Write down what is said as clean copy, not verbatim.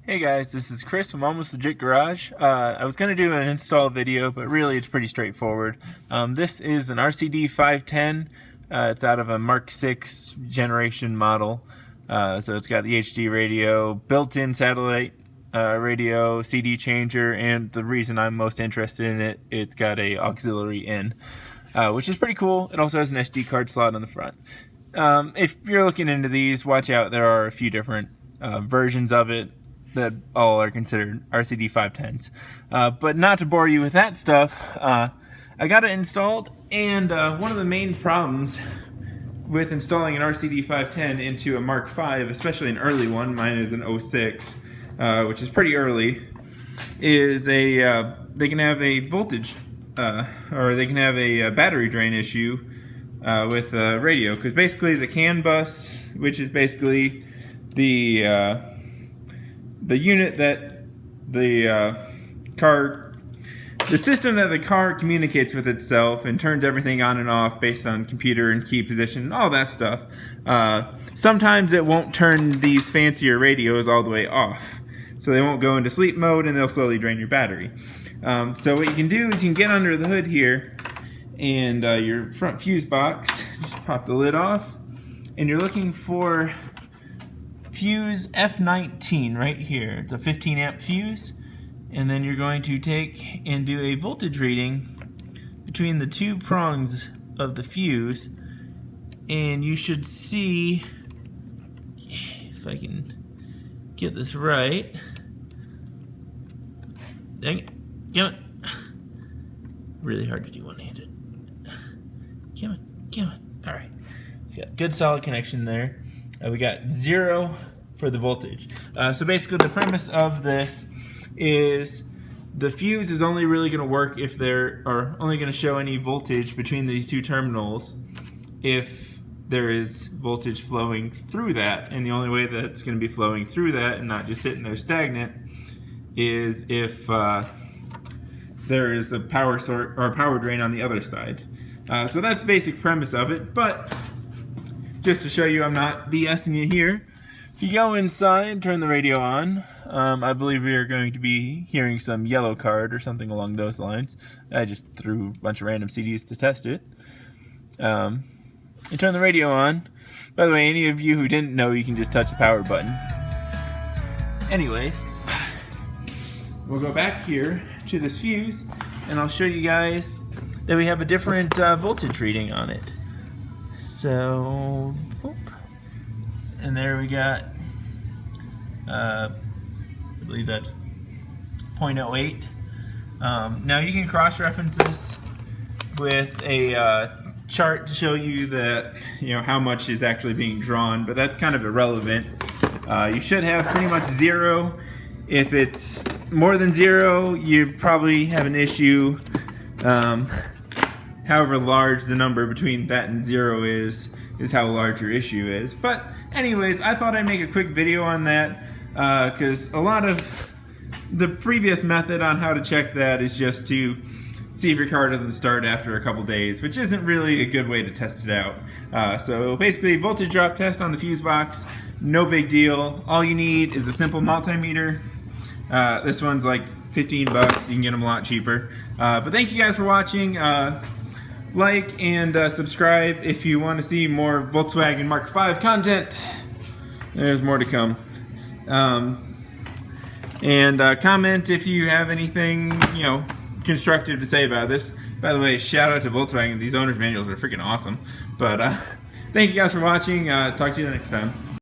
Hey guys, this is Chris from Almost Legit Garage. I was going to do an install video, but really it's pretty straightforward. This is an RCD 510. It's out of a Mark 6 generation model. So it's got the HD radio, built-in satellite radio, CD changer, and the reason I'm most interested in it, it's got a auxiliary in, which is pretty cool. It also has an SD card slot on the front. If you're looking into these, watch out. There are a few different versions of it that all are considered RCD 510s. But not to bore you with that stuff, I got it installed, and one of the main problems with installing an RCD 510 into a Mark 5, especially an early one, mine is an 06, which is pretty early, is they can have a voltage, or they can have a battery drain issue with radio, because basically the CAN bus, which is basically the unit that the system that the car communicates with itself and turns everything on and off based on computer and key position and all that stuff. Sometimes it won't turn these fancier radios all the way off, so they won't go into sleep mode and they'll slowly drain your battery. So what you can do is you can get under the hood here, and your front fuse box, just pop the lid off, and you're looking for fuse F19 right here. It's a 15 amp fuse, and then you're going to take and do a voltage reading between the two prongs of the fuse, and you should see, if I can get this right, dang it, come on, really hard to do one-handed, come on, alright, so got good solid connection there. We got 0 for the voltage. So basically the premise of this is the fuse is only really going to work if there are only going to show any voltage between these two terminals if there is voltage flowing through that, and the only way that it's going to be flowing through that and not just sitting there stagnant is if there is a power source or a power drain on the other side. So that's the basic premise of it, but just to show you I'm not BSing you here, if you go inside, turn the radio on, I believe we are going to be hearing some Yellow Card or something along those lines. I just threw a bunch of random CDs to test it. You turn the radio on. By the way, any of you who didn't know, you can just touch the power button. Anyways, we'll go back here to this fuse, and I'll show you guys that we have a different voltage reading on it. So, and there we got, I believe that's 0.08. Now you can cross-reference this with a chart to show you that, how much is actually being drawn, but that's kind of irrelevant. You should have pretty much 0. If it's more than 0, you probably have an issue. However large the number between that and 0 is how large your issue is. But anyways, I thought I'd make a quick video on that, because a lot of the previous method on how to check that is just to see if your car doesn't start after a couple days, which isn't really a good way to test it out. So basically, voltage drop test on the fuse box, no big deal. All you need is a simple multimeter. This one's like 15 bucks. You can get them a lot cheaper. But thank you guys for watching. Like and subscribe if you want to see more Volkswagen Mark 5 content. There's more to come. And comment if you have anything, constructive to say about this. By the way, shout out to Volkswagen. These owner's manuals are freaking awesome. But thank you guys for watching. Talk to you next time.